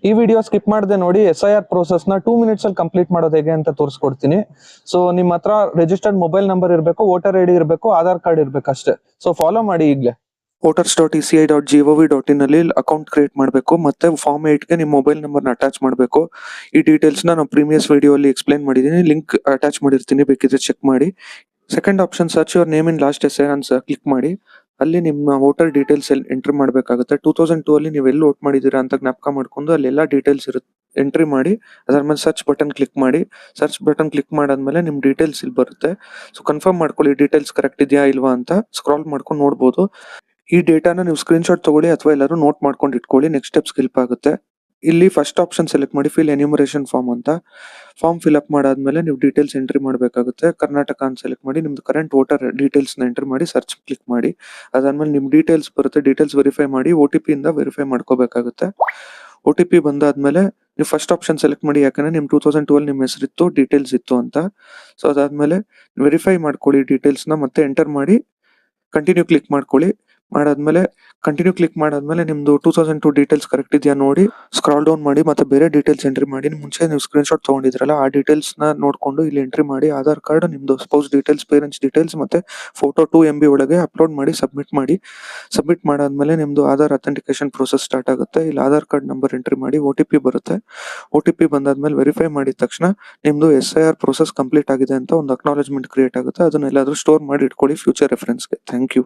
ಈ video skip ಮಾಡದೆ ನೋಡಿ SIR ಪ್ರೋಸೆಸ್ ನ 2 ಮಿನಿಟ್ಸ್ ಅಲ್ಲಿ ಕಂಪ್ಲೀಟ್ ಮಾಡೋದು ಹೇಗೆ ಅಂತ ತೋರಿಸ್ಕೊಡ್ತೀನಿ. ಸೊ ನಿಮ್ಮ ಹತ್ರ ರಿಜಿಸ್ಟರ್ಡ್ ಮೊಬೈಲ್ ನಂಬರ್ ಇರಬೇಕು, ವೋಟರ್ ID ಇರಬೇಕು, ಆಧಾರ್ ಕಾರ್ಡ್ ಇರಬೇಕು ಅಷ್ಟೇ. ಸೊ ಫಾಲೋ ಮಾಡಿ ಈಗಲೇ. voters.eci.gov.in ಅಲ್ಲಿ ಅಕೌಂಟ್ ಕ್ರಿಯೇಟ್ ಮಾಡಬೇಕು. ಮತ್ತೆ ಫಾರ್ಮ್ 8 ಗೆ ನಿಮ್ಮ ಮೊಬೈಲ್ ನಂಬರ್ ನ ಅಟ್ಯಾಚ್ ಮಾಡಬೇಕು. ಈ ಡೀಟೇಲ್ಸ್ ನಾನು ಪ್ರೀವಿಯಸ್ ವಿಡಿಯೋ ಅಲ್ಲಿ ಎಕ್ಸ್ಪ್ಲೈನ್ ಮಾಡಿದೀನಿ, ಲಿಂಕ್ ಅಟ್ಯಾಚ್ ಮಾಡಿರ್ತೀನಿ, ಬೇಕಿದ್ರೆ ಚೆಕ್ ಮಾಡಿ. Second option search your name in last SIR ಅಂತ ಕ್ಲಿಕ್ ಮಾಡಿ. ಅಲ್ಲಿ ನಿಮ್ಮ ವೋಟರ್ ಡೀಟೇಲ್ಸ್ ಎಂಟ್ರಿ ಮಾಡಬೇಕಾಗುತ್ತೆ. 2002 ಅಲ್ಲಿ ನೀವು ಎಲ್ಲಿ ವೋಟ್ ಮಾಡಿದೀರಾ ಅಂತ ಜ್ಞಾಪಕ ಮಾಡ್ಕೊಂಡು ಅಲ್ಲಿ ಎಲ್ಲಾ ಡೀಟೇಲ್ಸ್ ಇರುತ್ತೆ ಎಂಟ್ರಿ ಮಾಡಿ. ಅದಾದ್ಮೇಲೆ ಸರ್ಚ್ ಬಟನ್ ಕ್ಲಿಕ್ ಮಾಡಿ. ಸರ್ಚ್ ಬಟನ್ ಕ್ಲಿಕ್ ಮಾಡಾದ್ಮೇಲೆ ನಿಮ್ ಡೀಟೇಲ್ಸ್ ಇಲ್ಲಿ ಬರುತ್ತೆ. ಸೊ ಕನ್ಫರ್ಮ್ ಮಾಡ್ಕೊಳ್ಳಿ ಡೀಟೇಲ್ಸ್ ಕರೆಕ್ಟ್ ಇದೆಯಾ ಇಲ್ವಾ ಅಂತ. ಸ್ಕ್ರಾಲ್ ಮಾಡ್ಕೊಂಡು ನೋಡ್ಬೋದು. ಈ ಡೇಟಾನ ನೀವು ಸ್ಕ್ರೀನ್ ಶಾಟ್ ತಗೊಳ್ಳಿ ಅಥವಾ ಎಲ್ಲರೂ ನೋಟ್ ಮಾಡ್ಕೊಂಡು ಇಟ್ಕೊಳ್ಳಿ. ನೆಕ್ಸ್ಟ್ ಸ್ಟೆಪ್ ಹೆಲ್ಪ್ ಆಗುತ್ತೆ. ಇಲ್ಲಿ ಫಸ್ಟ್ ಆಪ್ಷನ್ ಸೆಲೆಕ್ಟ್ ಮಾಡಿ, ಫಿಲ್ ಎನ್ಯೂಮರೇಷನ್ ಫಾರ್ಮ್ ಅಂತ. ಫಾರ್ಮ್ ಫಿಲ್ ಅಪ್ ಮಾಡಾದ್ಮೇಲೆ ನೀವು ಡೀಟೇಲ್ಸ್ ಎಂಟ್ರಿ ಮಾಡಬೇಕಾಗುತ್ತೆ. ಕರ್ನಾಟಕ ಅಂತ ಸೆಲೆಕ್ಟ್ ಮಾಡಿ, ನಿಮ್ದು ಕರೆಂಟ್ ವೋಟರ್ ಡೀಟೇಲ್ಸ್ ನ ಎಂಟ್ರಿ ಮಾಡಿ ಸರ್ಚ್ ಕ್ಲಿಕ್ ಮಾಡಿ. ಅದಾದ್ಮೇಲೆ ನಿಮ್ ಡೀಟೇಲ್ಸ್ ಬರುತ್ತೆ, ಡೀಟೇಲ್ಸ್ ವೆರಿಫೈ ಮಾಡಿ OTP ಇಂದ ವೆರಿಫೈ ಮಾಡ್ಕೋಬೇಕಾಗುತ್ತೆ. OTP ಬಂದಾದ್ಮೇಲೆ ನೀವು ಫಸ್ಟ್ ಆಪ್ಷನ್ ಸೆಲೆಕ್ಟ್ ಮಾಡಿ, ಯಾಕಂದ್ರೆ ನಿಮ್ 2012 ನಿಮ್ ಹೆಸರಿತ್ತು, ಡೀಟೇಲ್ಸ್ ಇತ್ತು ಅಂತ. ಸೊ ಅದಾದ್ಮೇಲೆ ವೆರಿಫೈ ಮಾಡ್ಕೊಳ್ಳಿ ಡೀಟೇಲ್ಸ್ ನ, ಮತ್ತೆ ಎಂಟರ್ ಮಾಡಿ ಕಂಟಿನ್ಯೂ ಕ್ಲಿಕ್ ಮಾಡ್ಕೊಳ್ಳಿ. ಕಂಟಿನ್ಯೂ ಕ್ಲಿಕ್ ಮಾಡಾದ್ಮೇಲೆ ನಿಮ್ದು 2002 ಡೀಟೇಲ್ಸ್ ಕರೆಕ್ಟ್ ಇದೆಯಾ ನೋಡಿ ಸ್ಕ್ರಾಲ್ ಡೌನ್ ಮಾಡಿ, ಮತ್ತೆ ಬೇರೆ ಡೀಟೇಲ್ಸ್ ಎಂಟ್ರಿ ಮಾಡಿ. ಮುಂಚೆ ನೀವು ಸ್ಕ್ರೀನ್ ಶಾಟ್ ತಗೊಂಡಿದ್ರಲ್ಲ ಆ ಡೀಟೇಲ್ಸ್ ನ ನೋಡ್ಕೊಂಡು ಇಲ್ಲಿ ಎಂಟ್ರಿ ಮಾಡಿ. ಆಧಾರ್ ಕಾರ್ಡ್, ನಿಮ್ದು ಸ್ಪೌಸ್ ಡೀಟೇಲ್ಸ್, ಪೇರೆಂಟ್ಸ್ ಡೀಟೇಲ್ಸ್ ಮತ್ತೆ ಫೋಟೋ 2 MB ಒಳಗೆ ಅಪ್ಲೋಡ್ ಮಾಡಿ ಸಬ್ಮಿಟ್ ಮಾಡಿ. ಸಬ್ಮಿಟ್ ಮಾಡಾದ್ಮೇಲೆ ನಿಮ್ದು ಆಧಾರ್ ಅಥೆಂಟಿಕೇಶನ್ ಪ್ರೋಸೆಸ್ ಸ್ಟಾರ್ಟ್ ಆಗುತ್ತೆ. ಇಲ್ಲಿ ಆಧಾರ್ ಕಾರ್ಡ್ ನಂಬರ್ ಎಂಟ್ರಿ ಮಾಡಿ, OTP ಬರುತ್ತೆ. OTP ಬಂದಾದ್ಮೇಲೆ ವೆರಿಫೈ ಮಾಡಿದ ತಕ್ಷಣ ನಿಮ್ದು SIR ಪ್ರೋಸೆಸ್ ಕಂಪ್ಲೀಟ್ ಆಗಿದೆ ಅಂತ ಒಂದು ಅಕ್ನಾಲೆಜ್ಮೆಂಟ್ ಕ್ರಿಯೇಟ್ ಆಗುತ್ತೆ. ಅದನ್ನ ಎಲ್ಲಾದ್ರೂ ಸ್ಟೋರ್ ಮಾಡಿ ಇಟ್ಕೊಳ್ಳಿ ಫ್ಯೂಚರ್ ರೆಫರೆನ್ಸ್ಗೆ. Thank you.